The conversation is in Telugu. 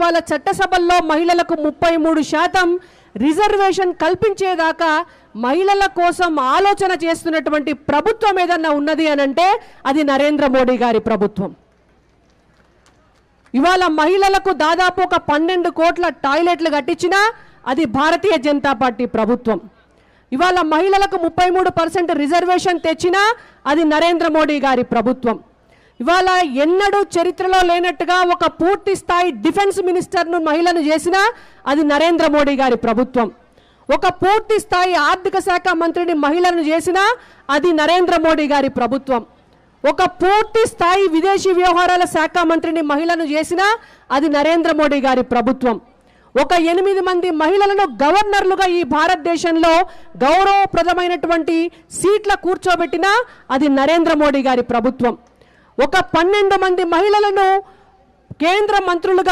ఇవాళ చట్టసభల్లో మహిళలకు 33% రిజర్వేషన్ కల్పించేదాకా మహిళల కోసం ఆలోచన చేస్తున్నటువంటి ప్రభుత్వం ఏదన్నా ఉన్నది అనంటే అది నరేంద్ర మోడీ గారి ప్రభుత్వం. ఇవాళ మహిళలకు దాదాపు ఒక 12 కోట్ల టాయిలెట్లు కట్టించినా అది భారతీయ జనతా పార్టీ ప్రభుత్వం. ఇవాళ మహిళలకు 33% రిజర్వేషన్ తెచ్చినా అది నరేంద్ర మోడీ గారి ప్రభుత్వం. ఇవాళ ఎన్నడూ చరిత్రలో లేనట్టుగా ఒక పూర్తి స్థాయి డిఫెన్స్ మినిస్టర్ను మహిళను చేసినా అది నరేంద్ర మోడీ గారి ప్రభుత్వం. ఒక పూర్తి స్థాయి ఆర్థిక శాఖ మంత్రిని మహిళను చేసినా అది నరేంద్ర మోడీ గారి ప్రభుత్వం. ఒక పూర్తి స్థాయి విదేశీ వ్యవహారాల శాఖ మంత్రిని మహిళను చేసినా అది నరేంద్ర మోడీ గారి ప్రభుత్వం. ఒక 8 మంది మహిళలను గవర్నర్లుగా ఈ భారతదేశంలో గౌరవప్రదమైనటువంటి సీట్ల కూర్చోబెట్టినా అది నరేంద్ర మోడీ గారి ప్రభుత్వం. ఒక 12 మంది మహిళలను కేంద్ర మంత్రులుగా